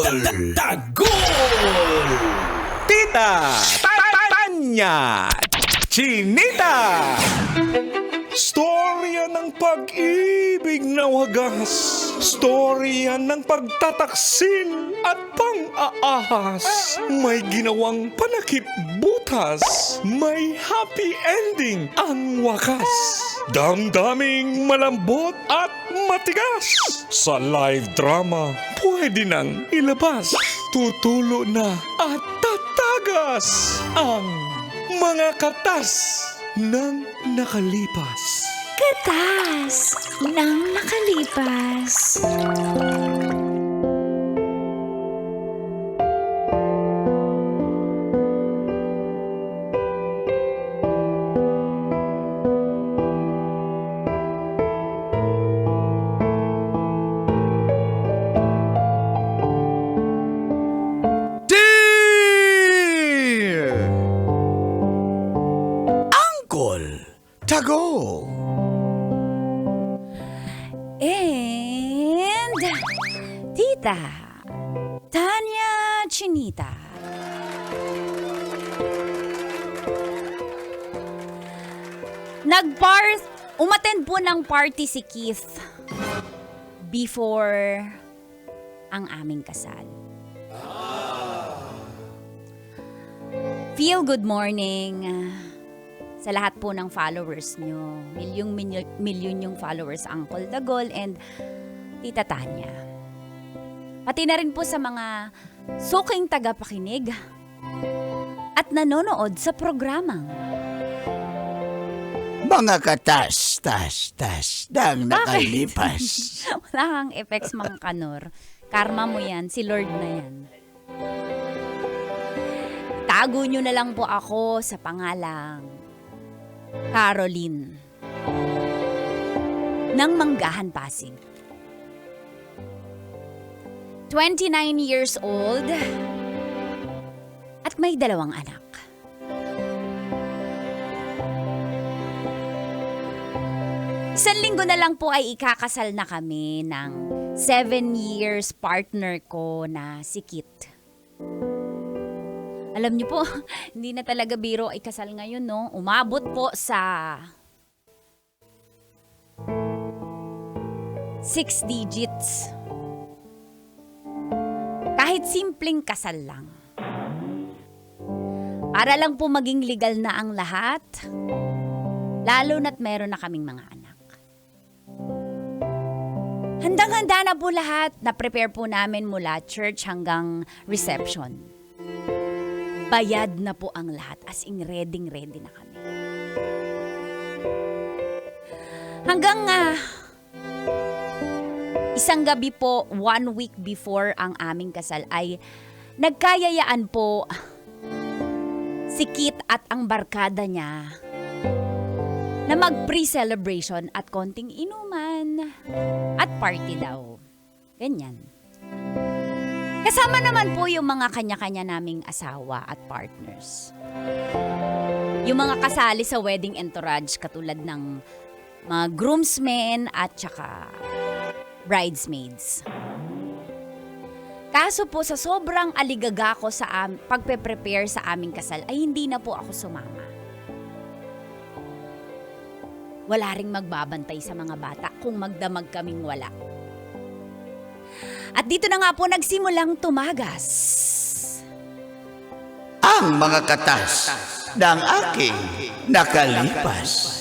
Tagol! Tita Tanya Chinita. Storya ng pag-ibig na wagas. Storya ng pagtataksil at pang-aahas. May ginawang panakip butas. May happy ending ang wakas. Damdaming malambot at matigas. Sa live drama, pwede nang ilabas. Tutulo na at tatagas ang mga katas ng nakalipas. Katas ng nakalipas. Dear Uncle Tagol. And Tita Tanya Chinita. Umattend po ng party si Keith before ang aming kasal. Feel good morning sa lahat po ng followers nyo. Milyon yung followers, Uncle Dagol and Tita Tanya. Pati na rin po sa mga suking tagapakinig at nanonood sa programang Mga katas, tas, ng nakalipas. Wala kang effects, Mang Kanor. Karma mo yan, si Lord na yan. Tago nyo na lang po ako sa pangalang Caroline ng Manggahan, Pasig. 29 years old at may 2 anak. Isang linggo na lang po ay ikakasal na kami ng 7 years partner ko na si Kit. Alam niyo po, hindi na talaga biro ay kasal ngayon, no? Umabot po sa 6 digits. Kahit simpleng kasal lang. Para lang po maging legal na ang lahat, lalo na't meron na kaming mga anak. Handang-handa na po lahat. Na-prepare po namin mula church hanggang reception. Bayad na po ang lahat. As in, ready na kami. Hanggang isang gabi po, 1 week before ang aming kasal, ay nagkayayaan po si Kit at ang barkada niya na mag-pre-celebration at konting inuman at party daw. Ganyan. Kasama naman po yung mga kanya-kanya naming asawa at partners. Yung mga kasali sa wedding entourage katulad ng mga groomsmen at saka bridesmaids. Kaso po sa sobrang aligaga ko sa pagpe-prepare sa aming kasal ay hindi na po ako sumama. Wala ring magbabantay sa mga bata kung magdamag kaming wala. At dito na nga po nagsimulang tumagas Ang mga katas ng aking nakalipas.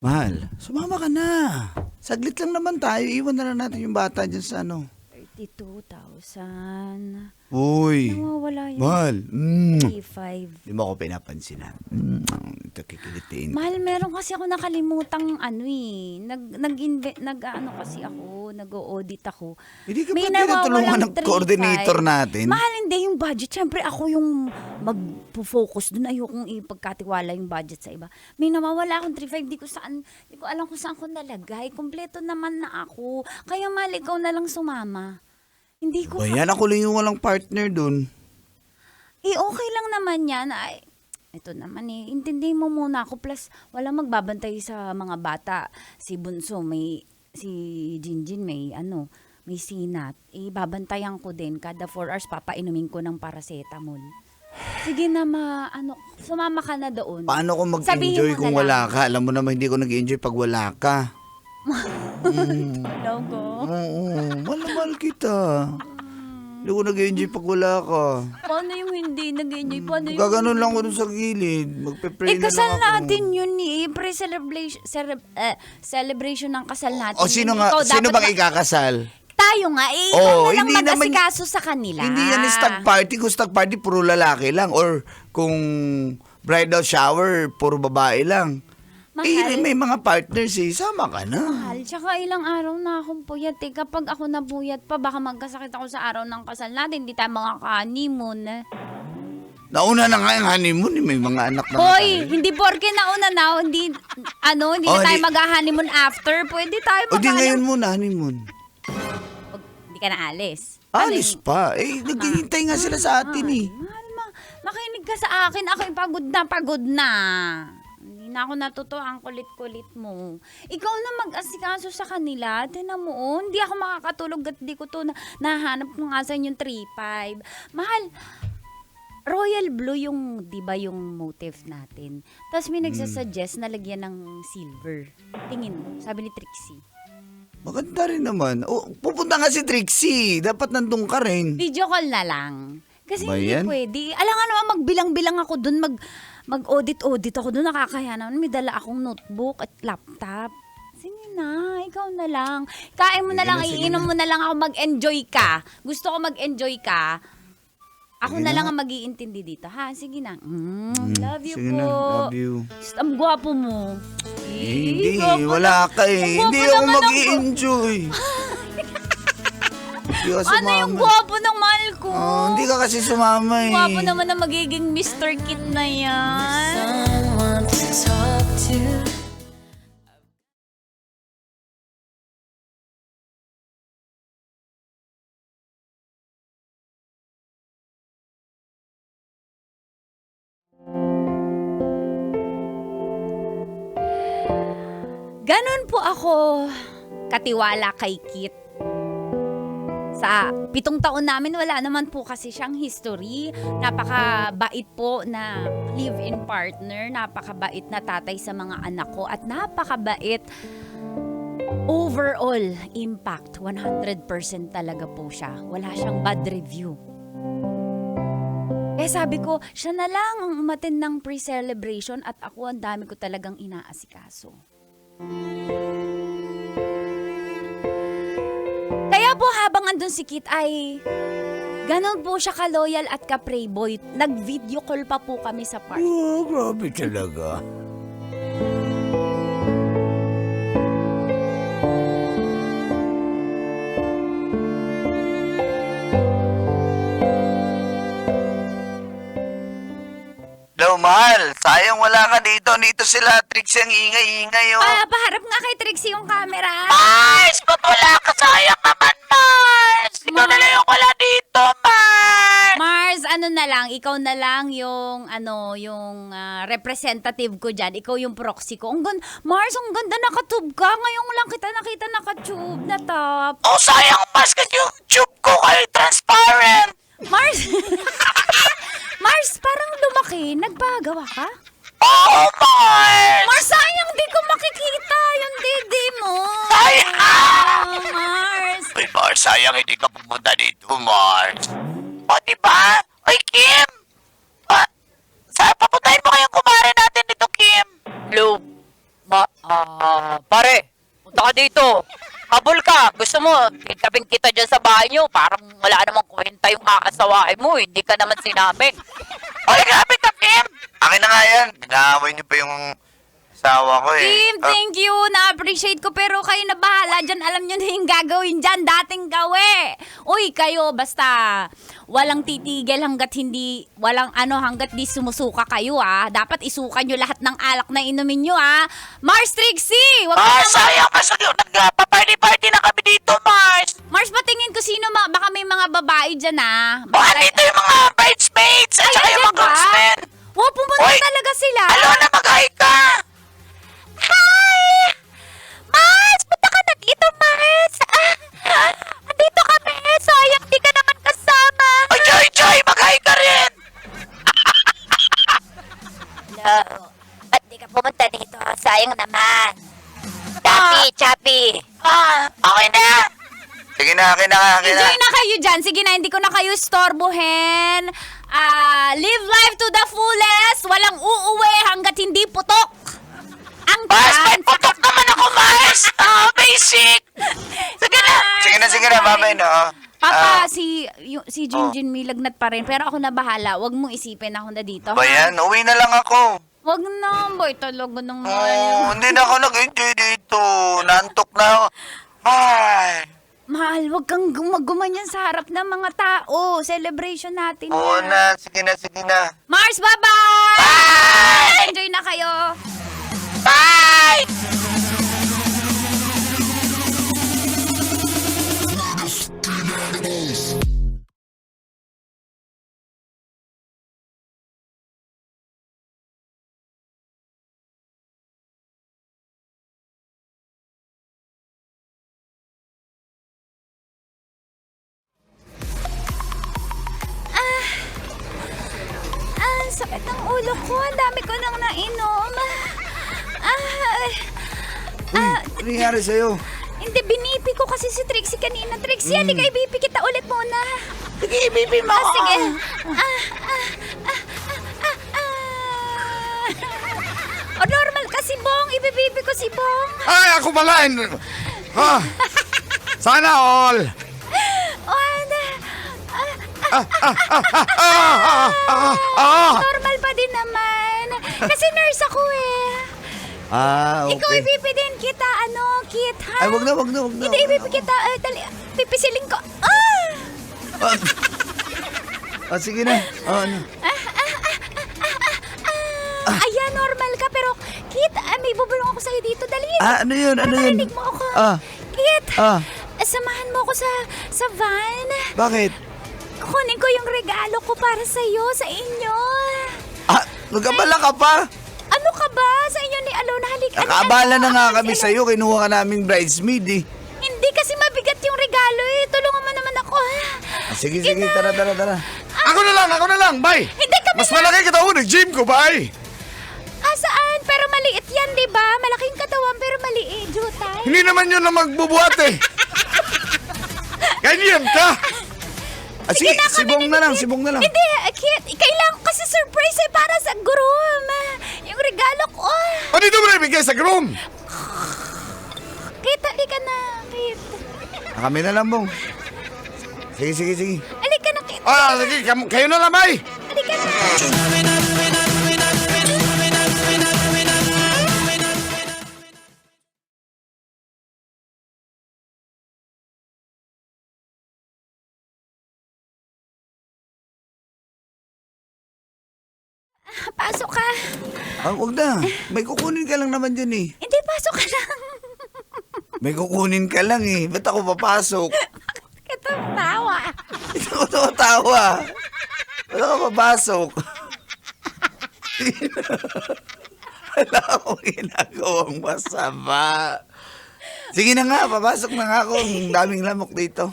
Mahal, sumama ka na. Saglit lang naman tayo. Iwan na lang natin yung bata dyan sa ano. 32,000. Uy, Nawawala yung mahal. 35. Di mo ako pinapansinan. Ito kikilitiin. Mahal, meron kasi ako nakalimutang kasi ako, nag-audit ako. Hindi ka May ba tinutulungan nawawalang ng coordinator 35. natin? Mahal, hindi yung budget. Siyempre, ako yung mag-focus dun. Ayokong ipagkatiwala yung budget sa iba. May nawawala akong 3,500. Di ko alam kung saan ko nalagay. Kompleto naman na ako. Kaya mahal, ikaw na lang sumama. Hindi ko... Bayan, ako lang yung walang partner dun. okay lang naman yan. Ay, ito naman intindihin mo muna ako. Plus, wala magbabantay sa mga bata. Si Bunso, si Jinjin, may sinat. Babantayan ko din. Kada 4 hours, papainumin ko ng paracetamol. Sige na, sumama ka na doon. Paano ko Sabihin mag-enjoy mo kung na wala lang. ka? Alam mo naman, hindi ko nag-enjoy pag wala ka. Hello, go. Oo, mahal kita. Hindi ko nag-enjoy pag wala ka. Paano yung hindi nag-enjoy? Paano yung... Gaganon lang ko dun sa gilid. Magpe-pray na lang kasal ako. natin yun celebration ng kasal natin. O sino Ikaw sino dapat bang ikakasal? Tayo nga, ikaw Oh, na lang hindi naman- mag-asikaso sa kanila. Hindi yan stag party. Kung stag party, puro lalaki lang. Or kung bridal shower, puro babae lang. Mahal. May mga partners sama ka na. Mahal, tsaka ilang araw na akong puyat eh. Kapag ako nabuyat pa, baka magkasakit ako sa araw ng kasal natin. Hindi tayo makaka-honeymoon. Nauna na nga yung honeymoon. May mga anak na nga Hoy, tayo. hindi porke nauna na, hindi Oh, na tayo di- mag-honeymoon after. Pwede tayo O di ngayon mag-honeymoon. muna, honeymoon. Hindi ka na alis. Ano Alis pa. Naghihintay nga sila sa atin eh. Mahal, makinig ka sa akin. Ako yung pagod na. Hindi na ako natuto ang kulit-kulit mo. Ikaw na mag-asikaso sa kanila. Tinan mo, hindi ako makakatulog at di ko to nahanap kung asan yung 3,500. Mahal, royal blue yung, di ba yung motif natin. Tapos may nagsasuggest na lagyan ng silver. Tingin mo, sabi ni Trixie. Maganda rin naman. Pupunta nga si Trixie. Dapat nandun ka rin. Video call na lang. Kasi Ba hindi yan? pwede. Alam nga naman, magbilang-bilang ako dun, mag-audit-audit ako dun. Nakakaya naman, may dala akong notebook at laptop. Sige na, ikaw na lang. Kain mo na Sige lang, na, sige iinom na. mo na lang ako, mag-enjoy ka. Gusto ko mag-enjoy ka. Ako Sige na na. lang ang mag-iintindi dito. Ha, sige na. Love you Sige po. na, love you. Ang gwapo mo. Hindi, gwapo wala na- ka eh. ang Hindi gwapo ako naman ng- mag-i-enjoy. Hindi ako Ano yung sumama. gwapo ng mahal ko? Hindi ka kasi sumama eh. Gwapo naman na magiging Mr. Kit na yan. Someone to talk to. Ganon po ako katiwala kay Kit. Sa 7 taon namin, wala naman po kasi siyang history. Napakabait po na live-in partner. Napakabait na tatay sa mga anak ko. At napakabait overall impact. 100% talaga po siya. Wala siyang bad review. Sabi ko, siya na lang ang umattend ng pre-celebration at ako ang dami ko talagang inaasikaso. Kaya po habang andun si Kit ay ganon po siya ka-loyal at ka-playboy. Nag-video call pa po kami sa park. Oh, grabe talaga. Hello, mahal. Sayang wala ka dito. Dito sila. Trixie ang ingay-ingay, oh. Paharap nga kay Trixie yung camera. Mars! Ba't wala ka? Sayang naman, Mars! Ikaw na lang yung wala dito, Mars! Mars, ano na lang, ikaw na lang yung representative ko dyan. Ikaw yung proxy ko. Mars, ang ganda nakatube ka. Ngayon lang kita nakita nakatube na top. Oh, sayang, Mars. Kasi yung tube ko kayo transparent. Mars! Mars, parang lumaki. Nagpagawa ka? Oh, Mars! Mars, sayang di ko makikita yung dede mo. Sayang! Oh, Mars. Uy, Mars, sayang hindi ka pumunta dito, Mars. O, diba? Uy, Kim! Papuntahin mo kayong kumare natin dito, Kim. Hello. dito. Habol ka. Gusto mo, itabing kita dyan sa bahay nyo. Parang wala namang kwenta yung aasawain mo. Hindi ka naman sinabi. Oy, grabe ka, Kim! Akin na nga yan. Nag-aaway niyo pa yung asawa ko eh. Kim, thank you. Na-appreciate ko pero kayo na bahala dyan. Alam nyo na yung gagawin dyan. Dating gawi. Uy, kayo basta walang titigil hanggat hanggat di sumusuka kayo Dapat isuka nyo lahat ng alak na inumin nyo Mars Trixie! Wag ka naman. Sayang ka sa'yo. Nagpa-party-party na kami dito, Mars. Mars, patingin ko sino baka may mga babae dyan Baka dito yung mga bridesmaids at saka yung mga groomsmen. Wow, pumunta Uy, talaga sila. na mag-hi ka. Hi! Mars! Punta ka na dito, Mars! Andito kami! Sayang, di ka naman kasama! Ay, Joy, mag-hi ka rin. No. Ba't di ka pumunta dito? Sayang naman. Chappy. Okay na. Sige na, akin na. Enjoy na kayo dyan. Sige na, hindi ko na kayo storbohin. Live life to the fullest. Walang uuwi hanggat hindi putok. Ang Mars, may chance. putok naman ako, Mars. Basic. Sige na, babay na. Papa, si Jinjin may lagnat pa rin. Pero ako na bahala. Huwag mong isipin ako na dito. Ba yan? Uwi na lang ako. Huwag na, boy. Talaga nang Hindi na ako nag-enjoy dito. Nantok na ako. Ay. Mahal, huwag kang gumaganyan sa harap ng mga tao. Celebration natin Oo yan. na. Sige na. Mars, bye-bye! Bye! Enjoy na kayo. Bye! Ang sakit ng ulo ko. Ang dami ko nang nainom. Ano nangyari sa'yo? Hindi, binipi ko kasi si Trixie kanina. Trixie, halika, ibipi kita ulit muna. Sige, ibibi mo ako. Sige. O, normal ka si Bong. Ibibibi ko si Bong. Ay, ako pala. Sana all. O, normal pa din naman. Kasi nurse ako eh. Okay. Ikaw ibibi din kita, Kit, ha? Ay, wag na. Hindi, ibibi kita. Dali, pipisiling ko. Sige na. Ano? Ayan, normal ka. Pero, Kit, may bubulong ako sa'yo dito. Dali. Ano yun? Para marinig mo ako. Kit, samahan mo ako sa van. Bakit? Kukunin ko yung regalo ko para sa'yo, sa inyo. Nagabala ka pa? Ano ka ba? Sa inyo ni Alona, halika. Nakaabala na nga kami sa'yo. Kinuha ka naming bridesmaid eh. Hindi kasi mabigat yung regalo eh. Tulungan mo naman ako, ha? Sige. Tara. Ako na lang. Bye. Hindi kami Mas malaki katawan ng gym ko. Bye. Saan? Pero maliit yan, di ba? Malaking katawan pero maliit, Jutay. Hindi naman yun na magbubuhat eh. Ganyan ka. Sige, na, sibong na lang. Hindi, Kit, kailangan kasi surprise para sa groom. Yung regalo ko. O dito mo na ibigay sa groom. Kit, halika na, Kit. Kami na lang, Bong. Sige. Halika na, Kit. Sige, kayo na lang, bye. Halika na. Pasok ka. Wag na. May kukunin ka lang naman dyan eh. Hindi, pasok ka lang. May kukunin ka lang eh. Ba't ako papasok? Bakit ang tawa? Ba't ako tumatawa? Ba't ako papasok? Wala akong ginagawang masama. Sige na nga, papasok na nga ako. Ang daming lamok dito.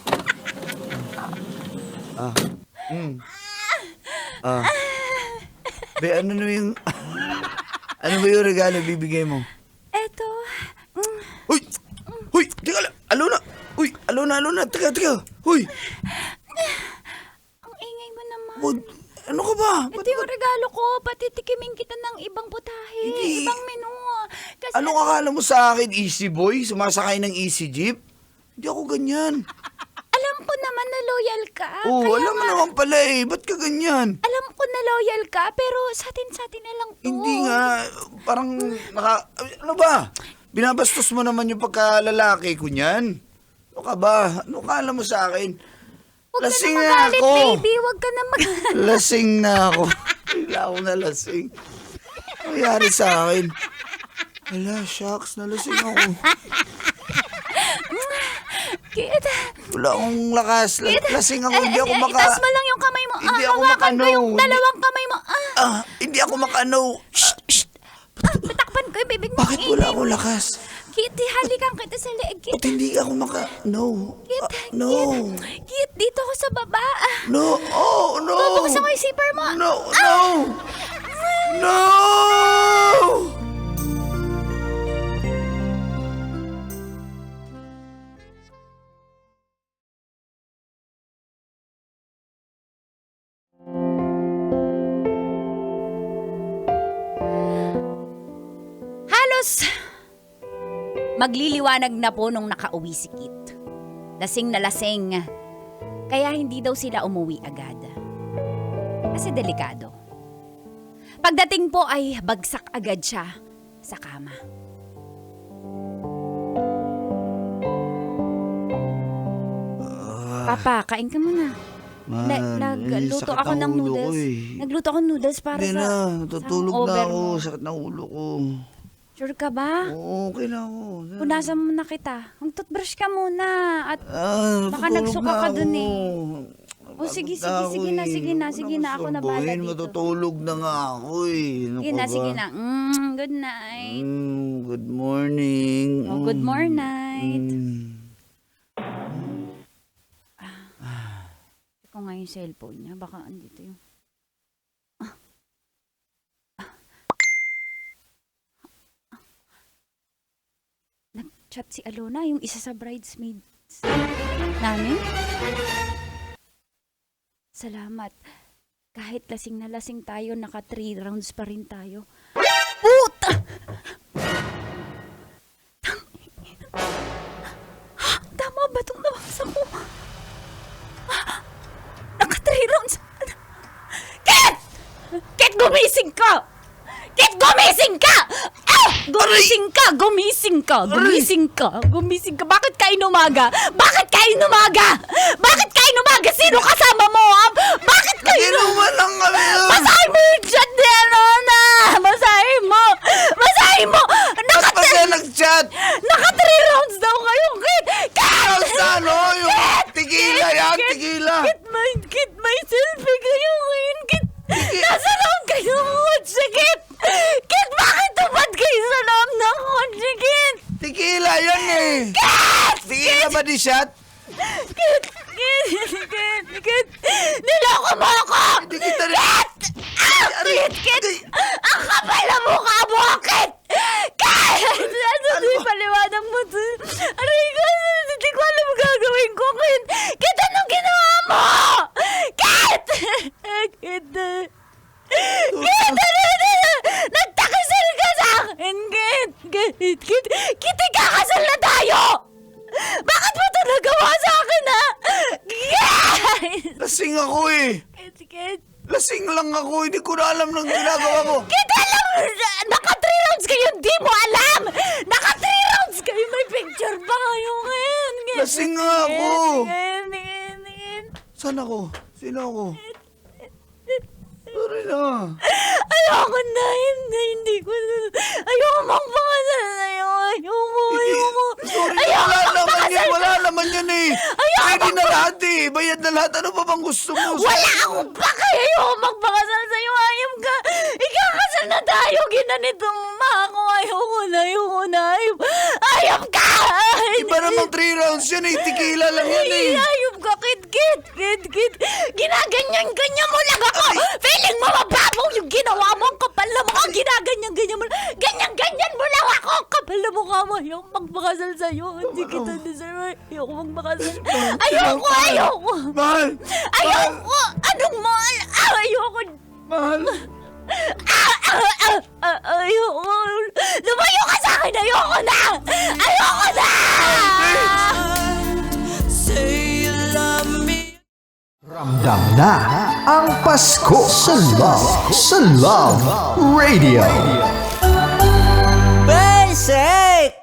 Be, ano na yung... ano ba yung regalo bibigay mo? Eto. Huy! Teka lang! Alona! Uy! Alona! Teka! Huy! Ang ingay mo naman. Ano ka ba? Ito yung regalo ko. Patitikimin kita ng ibang putahe. Hindi. Ibang menu. Kasi Anong akala mo sa akin, easy boy? Sumasakay ng easy jeep? Hindi ako ganyan. alam ko naman na loyal ka. Oo, Kaya alam mo nga, naman pala eh. Ba't ka ganyan? alam ko na loyal ka, pero sa atin na lang to. Hindi nga, parang ano ba? Binabastos mo naman yung pagkalalaki ko niyan. Ano ka ba? Ano ka alam mo sa akin? Huwag Lasing ka na na magalit, ako. baby. Huwag ka na magalit. Lasing na ako. Bigla ako na lasing. Ano nangyari sa akin? Hala, shucks, nalasing ako. Kit, Wala akong lakas. Lasing ako, hindi ako maka... itaas mo lang yung kamay mo. Hindi ako hawakan ko makano. yung dalawang kamay mo. Hindi ako makano. Patakpan ko yung bibig mo. Bakit wala akong lakas? Kit, halikan kita sa leeg. Kit, Ba't hindi ako maka... No. Kit, No. Kit, dito ako sa baba. No. Oh, no. Bubuksan ko yung zipper mo. No, no. No! Halos magliliwanag na po nung nakauwi si Kit. Lasing na lasing. Kaya hindi daw sila umuwi agad. Kasi delikado. Pagdating po ay bagsak agad siya sa kama. Papa, kain ka muna. Nagluto sakit ako ng ng ulo ko noodles. eh. Nagluto ako ng noodles para Hindi sa... na, tutulog sa na over ako. mo. Sakit ng ulo ko. Sure ka ba? Oo, okay na ako. Punasan mo na kita. Mag-toothbrush ka muna. At baka tutulog nagsuka na ka ako. dun eh. O sige, sige, Pagod sige na, eh. sige na, Huwag sige mo na. Ako na sabuhin, bahala dito. Matutulog na nga ako eh. Ano Sige ka na, ba? sige na. Good night. Good morning. Oh, good morning. Ito nga yung cellphone niya. Baka andito yung... Nag-chat si Alona, yung isa sa bridesmaids namin. Salamat. Kahit lasing na lasing tayo, naka 3 rounds pa rin tayo. Puta! Tama ba itong nabasa ko? Naka 3 rounds. Kit! Kit, gumising ka! Kit, gumising ka! Gumising ka! Gumising ka! Gumising ka! Gumising ka! Bakit ka inumaga? Bakit ka inumaga? Bakit ka inumaga? Sino kasama mo? Bakit ka Inuman lang kami. Basahin mo yung chat ni Alona! Basahin mo! Basahin mo! Ba't pa siya nag-chat? Naka 3 rounds daw kayo, Kit! Kit! Sa ano? Yung tigila yan, tigila. Kit, may selfie kayo ngayon, Kit! Nasa loob kayo ng kotse, Kit! Kit, bakit tupad kayo sa loob ng kotse, Kit? Tigila yan eh. Tigila ba di shot? Kit! Niloko mo ako! Hindi kita rin. Kit! Ang kapal na mukha mo, Kit! Kit! Ano yung paliwanag mo to? Aray ko, hindi ko alam ang gagawin ko, Kit! Kit, anong ginawa mo? Kit! Kit! Nagtakasal ka sa akin, Kit! Kit! Ikakasal na tayo! Bakit mo ito nagawa sa akin, ha? Kit! Lasing ako eh. Kit! Lasing lang ako. Hindi ko na alam ng ginagawa ko. Kit, alam! Naka 3 rounds kayo, di mo alam! Naka 3 rounds kayo, may picture pa kayo ngayon! Kit! Lasing nga ako. Kit! Saan ako? Sino ako? Sorry na. Ayoko na, hindi ko na. Ayoko magpakasal sa'yo. Ayoko. Sorry, wala naman yan eh. Ready na lahat eh. Bayad na lahat. Ano pa bang gusto mo? Wala akong pake. Ayoko magpakasal sa'yo. Ayam ka. Ikakasal na tayo. Ginanitong ma ako. Ayoko na. Ayam ka. Iba namang 3 rounds yan eh. Tequila lang yan eh. Ayop ka, Kit. Ginaganyan-ganyan mo lang ako. Feeling mo mababaw yung ginawa mo. Ang kapal na mukha. Ginaganyan-ganyan mo lang. Ganyan-ganyan mo lang ako. Kapal na mukha mo. Ayoko magpakasal sa'yo. Hindi kita deserve. Ayoko magpakasal. Ayoko. Mahal. Ayoko. Anong mahal? Ayoko. Mahal. Ayoko. Lumayo ka sa na ang Pasko sa Love Radio. Basic!